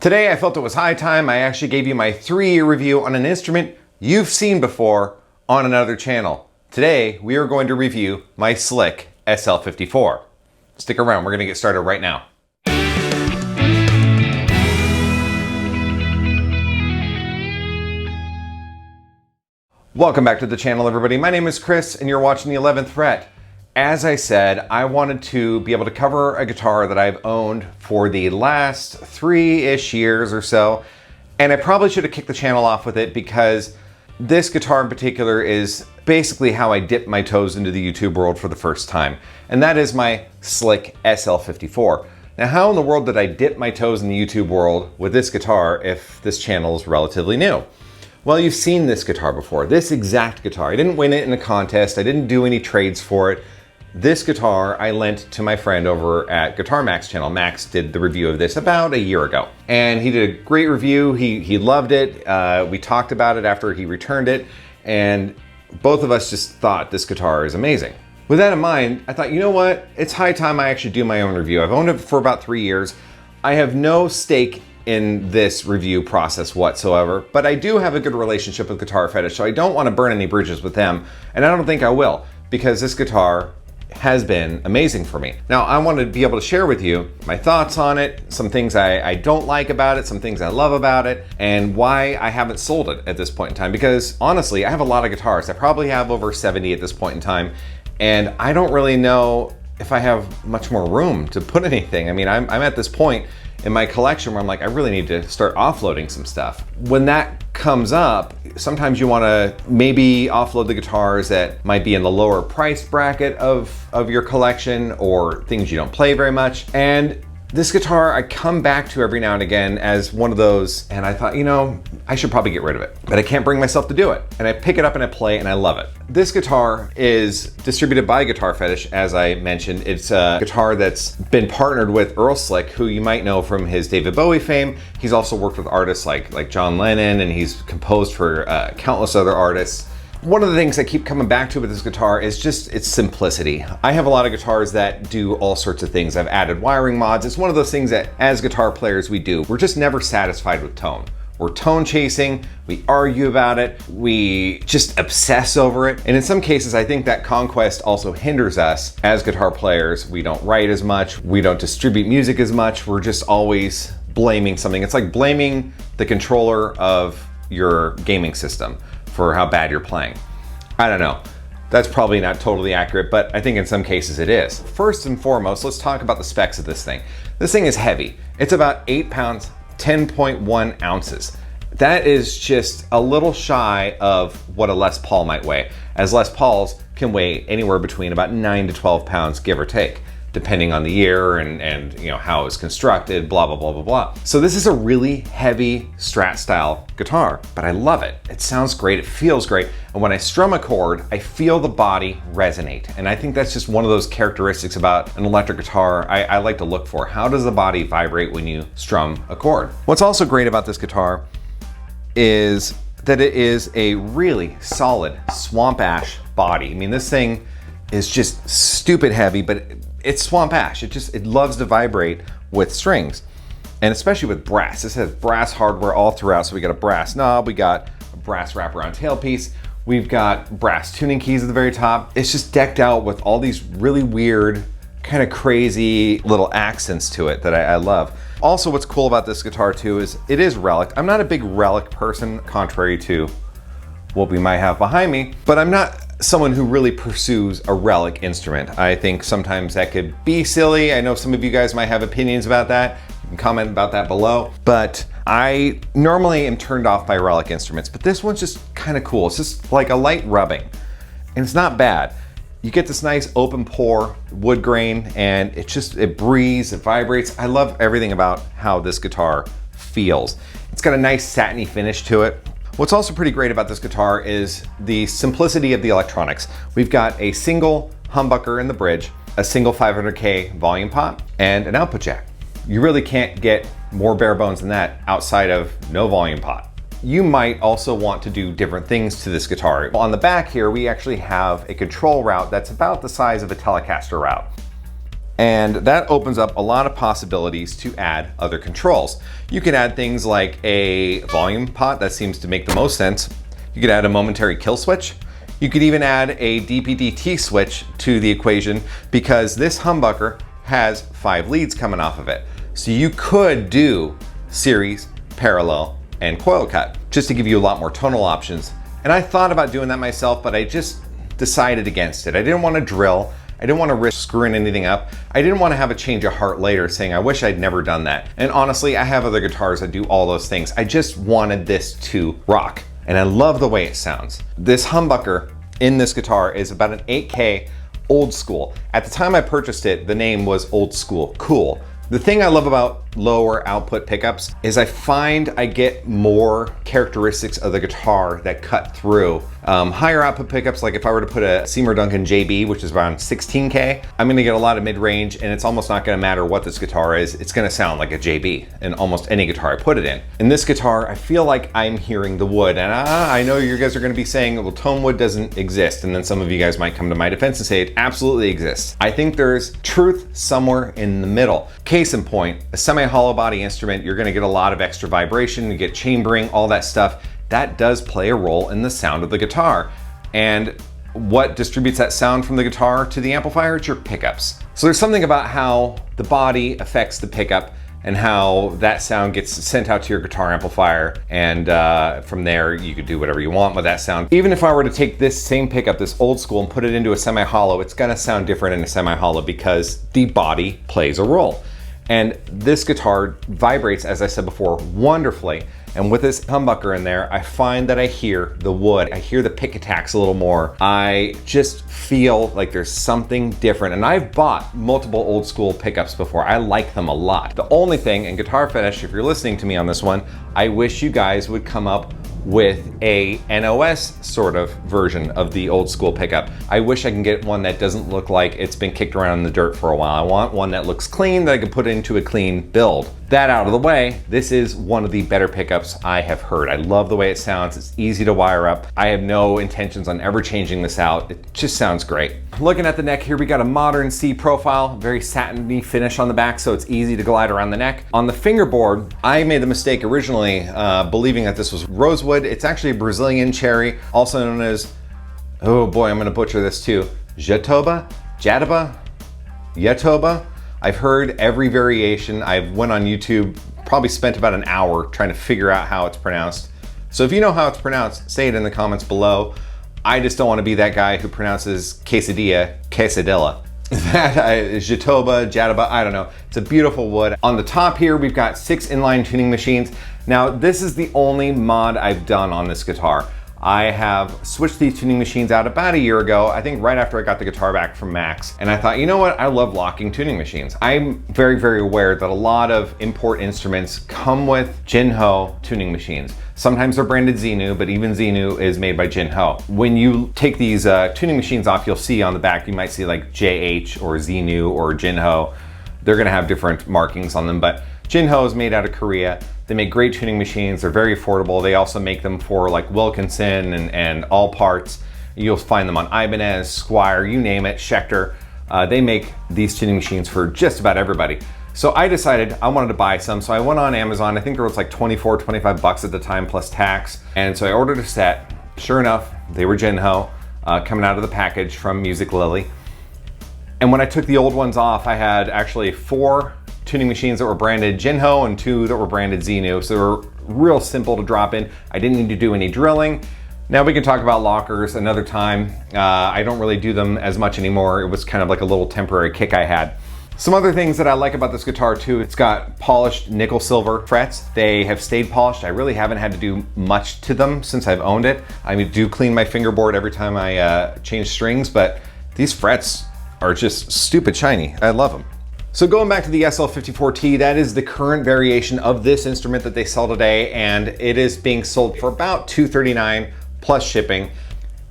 Today I felt it was high time I actually gave you my 3-year review on an instrument you've seen before on another channel. Today we are going to review my slick SL54. Stick around, we're going to get started right now. Welcome back to the channel, everybody. My name is Chris and you're watching the 11th Fret. As I said, I wanted to be able to cover a guitar that I've owned for the last 3-ish years or so. And I probably should have kicked the channel off with it because this guitar in particular is basically how I dipped my toes into the YouTube world for the first time. And that is my slick SL54. Now, how in the world did I dip my toes in the YouTube world with this guitar if this channel is relatively new? Well, you've seen this guitar before, this exact guitar. I didn't win it in a contest. I didn't do any trades for it. This guitar I lent to my friend over at GuitarMax channel. Max did the review of this about a year ago. And he did a great review. He loved it. We talked about it after he returned it. And both of us just thought this guitar is amazing. With that in mind, I thought, you know what? It's high time I actually do my own review. I've owned it for about 3 years. I have no stake in this review process whatsoever, but I do have a good relationship with Guitar Fetish, so I don't want to burn any bridges with them. And I don't think I will, because this guitar has been amazing for me. Now, I want to be able to share with you my thoughts on it, some things I don't like about it, some things I love about it, and why I haven't sold it at this point in time. Because honestly, I have a lot of guitars. I probably have over 70 at this point in time, and I don't really know if I have much more room to put anything. I mean, I'm at this point in my collection where I'm like, I really need to start offloading some stuff. When that comes up, sometimes you want to maybe offload the guitars that might be in the lower price bracket of your collection or things you don't play very much. And this guitar I come back to every now and again as one of those, and I thought, you know, I should probably get rid of it, but I can't bring myself to do it. And I pick it up and I play and I love it. This guitar is distributed by Guitar Fetish, as I mentioned. It's a guitar that's been partnered with Earl Slick, who you might know from his David Bowie fame. He's also worked with artists like John Lennon, and he's composed for countless other artists. One of the things I keep coming back to with this guitar is just its simplicity. I have a lot of guitars that do all sorts of things. I've added wiring mods. It's one of those things that as guitar players we do. We're just never satisfied with tone. We're tone chasing, we argue about it, we just obsess over it. And in some cases, I think that conquest also hinders us as guitar players. We don't write as much, we don't distribute music as much, we're just always blaming something. It's like blaming the controller of your gaming system for how bad you're playing. I don't know. That's probably not totally accurate, but I think in some cases it is. First and foremost, let's talk about the specs of this thing. This thing is heavy. It's about 8 pounds, 10.1 ounces. That is just a little shy of what a Les Paul might weigh, as Les Pauls can weigh anywhere between about 9 to 12 pounds, give or take, depending on the year and you know how it's constructed, blah, blah, blah, blah, blah. So this is a really heavy Strat style guitar, but I love it. It sounds great, it feels great. And when I strum a chord, I feel the body resonate. And I think that's just one of those characteristics about an electric guitar I like to look for. How does the body vibrate when you strum a chord? What's also great about this guitar is that it is a really solid swamp ash body. I mean, this thing is just stupid heavy, but it's swamp ash. It loves to vibrate with strings, and especially with brass. This has brass hardware all throughout. So we got a brass knob, we got a brass wraparound tailpiece, we've got brass tuning keys at the very top. It's just decked out with all these really weird, kind of crazy little accents to it that I love. Also, what's cool about this guitar too is it is Relic. I'm not a big Relic person, contrary to what we might have behind me, but I'm not someone who really pursues a Relic instrument. I think sometimes that could be silly. I know some of you guys might have opinions about that. You can comment about that below. But I normally am turned off by Relic instruments, but this one's just kind of cool. It's just like a light rubbing, and it's not bad. You get this nice open pore wood grain, and it breathes, it vibrates. I love everything about how this guitar feels. It's got a nice satiny finish to it. What's also pretty great about this guitar is the simplicity of the electronics. We've got a single humbucker in the bridge, a single 500K volume pot, and an output jack. You really can't get more bare bones than that outside of no volume pot. You might also want to do different things to this guitar. On the back here, we actually have a control route that's about the size of a Telecaster route. And that opens up a lot of possibilities to add other controls. You can add things like a volume pot, that seems to make the most sense. You could add a momentary kill switch. You could even add a DP/DT switch to the equation because this humbucker has 5 leads coming off of it. So you could do series, parallel, and coil cut, just to give you a lot more tonal options. And I thought about doing that myself, but I just decided against it. I didn't want to drill. I didn't want to risk screwing anything up. I didn't want to have a change of heart later saying, I wish I'd never done that. And honestly, I have other guitars that do all those things. I just wanted this to rock. And I love the way it sounds. This humbucker in this guitar is about an 8K old school. At the time I purchased it, the name was Old School Cool. The thing I love about lower output pickups is I find I get more characteristics of the guitar that cut through. Higher output pickups, like if I were to put a Seymour Duncan JB, which is around 16K, I'm gonna get a lot of mid-range, and it's almost not gonna matter what this guitar is, it's gonna sound like a JB in almost any guitar I put it in. In this guitar, I feel like I'm hearing the wood, and I know you guys are gonna be saying, well, tone wood doesn't exist, and then some of you guys might come to my defense and say it absolutely exists. I think there's truth somewhere in the middle. Case in point, a semi-hollow body instrument, you're gonna get a lot of extra vibration, you get chambering, all that stuff. That does play a role in the sound of the guitar. And what distributes that sound from the guitar to the amplifier? It's your pickups. So there's something about how the body affects the pickup and how that sound gets sent out to your guitar amplifier. And from there, you could do whatever you want with that sound. Even if I were to take this same pickup, this old school, and put it into a semi-hollow, it's gonna sound different in a semi-hollow because the body plays a role. And this guitar vibrates, as I said before, wonderfully. And with this humbucker in there, I find that I hear the wood. I hear the pick attacks a little more. I just feel like there's something different. And I've bought multiple old school pickups before. I like them a lot. The only thing, and Guitar Fetish, if you're listening to me on this one, I wish you guys would come up with a NOS sort of version of the old school pickup. I wish I can get one that doesn't look like it's been kicked around in the dirt for a while. I want one that looks clean, that I can put into a clean build. That out of the way, this is one of the better pickups I have heard. I love the way it sounds. It's easy to wire up. I have no intentions on ever changing this out. It just sounds great. Looking at the neck here, we got a modern C profile, very satiny finish on the back, so it's easy to glide around the neck. On the fingerboard, I made the mistake originally believing that this was rosewood. It's actually a Brazilian cherry, also known as, oh boy, I'm gonna butcher this too, Jatoba, Yatoba. I've heard every variation. I went on YouTube, probably spent about an hour trying to figure out how it's pronounced. So if you know how it's pronounced, say it in the comments below. I just don't want to be that guy who pronounces quesadilla, quesadilla. That is Jatoba, Jatoba, I don't know. It's a beautiful wood. On the top here, we've got 6 inline tuning machines. Now, this is the only mod I've done on this guitar. I have switched these tuning machines out about a year ago, I think right after I got the guitar back from Max. And I thought, you know what? I love locking tuning machines. I'm very, very aware that a lot of import instruments come with Jin-Ho tuning machines. Sometimes they're branded Xenu, but even Xenu is made by Jin-Ho. When you take these tuning machines off, you'll see on the back, you might see like JH or Xenu or Jin-Ho. They're gonna have different markings on them, but Jin-Ho is made out of Korea. They make great tuning machines. They're very affordable. They also make them for like Wilkinson and All Parts. You'll find them on Ibanez, Squire, you name it, Schecter. They make these tuning machines for just about everybody. So I decided I wanted to buy some. So I went on Amazon. I think there was like 24, 25 bucks at the time plus tax. And so I ordered a set. Sure enough, they were Jin-Ho coming out of the package from Musiclily. And when I took the old ones off, I had actually 4 tuning machines that were branded Jin-Ho and 2 that were branded Xenu. So they were real simple to drop in. I didn't need to do any drilling. Now we can talk about lockers another time. I don't really do them as much anymore. It was kind of like a little temporary kick I had. Some other things that I like about this guitar too, it's got polished nickel silver frets. They have stayed polished. I really haven't had to do much to them since I've owned it. I do clean my fingerboard every time I change strings, but these frets are just stupid shiny. I love them. So going back to the SL54T, that is the current variation of this instrument that they sell today, and it is being sold for about $239 plus shipping.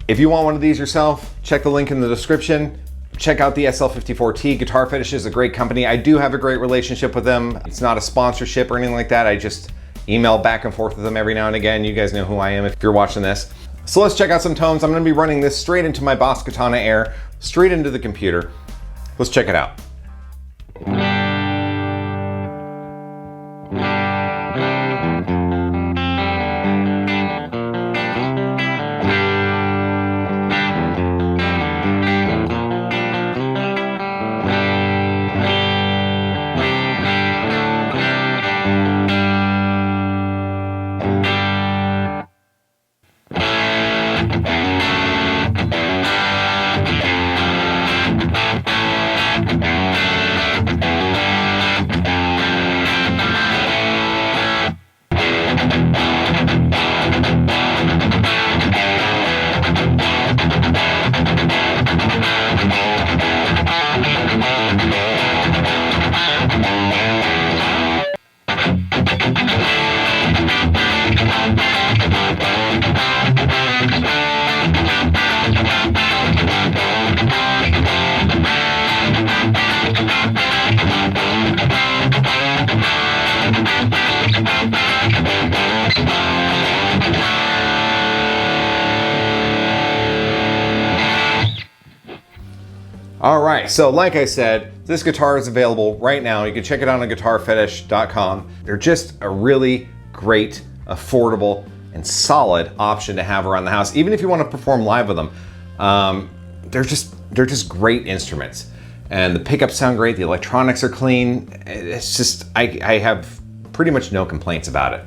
If you want one of these yourself, check the link in the description. Check out the SL54T. Guitar Fetish is a great company. I do have a great relationship with them. It's not a sponsorship or anything like that. I just email back and forth with them every now and again. You guys know who I am if you're watching this. So let's check out some tones. I'm gonna be running this straight into my Boss Katana Air, straight into the computer. Let's check it out. All right, so like I said, this guitar is available right now. You can check it out on guitarfetish.com. They're just a really great, affordable, and solid option to have around the house, even if you want to perform live with them. They're just great instruments, and the pickups sound great. The electronics are clean. It's just I have pretty much no complaints about it.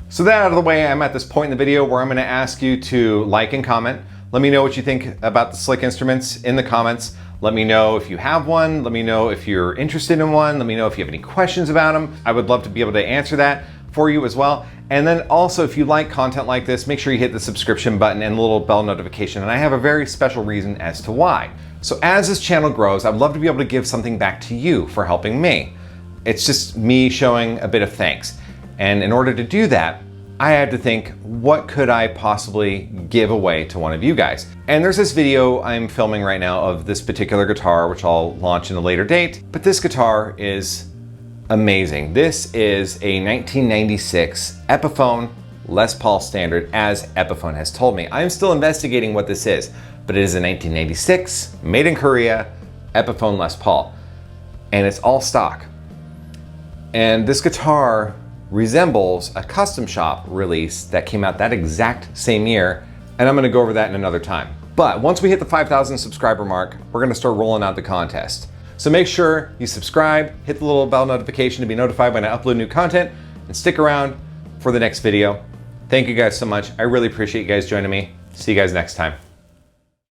So that out of the way, I'm at this point in the video where I'm going to ask you to like and comment. Let me know what you think about the Slick instruments in the comments. Let me know if you have one. Let me know if you're interested in one. Let me know if you have any questions about them. I would love to be able to answer that for you as well. And then also, if you like content like this, make sure you hit the subscription button and the little bell notification. And I have a very special reason as to why. So as this channel grows, I'd love to be able to give something back to you for helping me. It's just me showing a bit of thanks. And in order to do that, I had to think, what could I possibly give away to one of you guys? And there's this video I'm filming right now of this particular guitar, which I'll launch in a later date. But this guitar is amazing. This is a 1996 Epiphone Les Paul Standard, as Epiphone has told me. I'm still investigating what this is, but it is a 1996, made in Korea, Epiphone Les Paul. And it's all stock. And this guitar resembles a custom shop release that came out that exact same year, and I'm gonna go over that in another time. But once we hit the 5,000 subscriber mark, we're gonna start rolling out the contest. So make sure you subscribe, hit the little bell notification to be notified when I upload new content, and stick around for the next video. Thank you guys so much. I really appreciate you guys joining me. See you guys next time.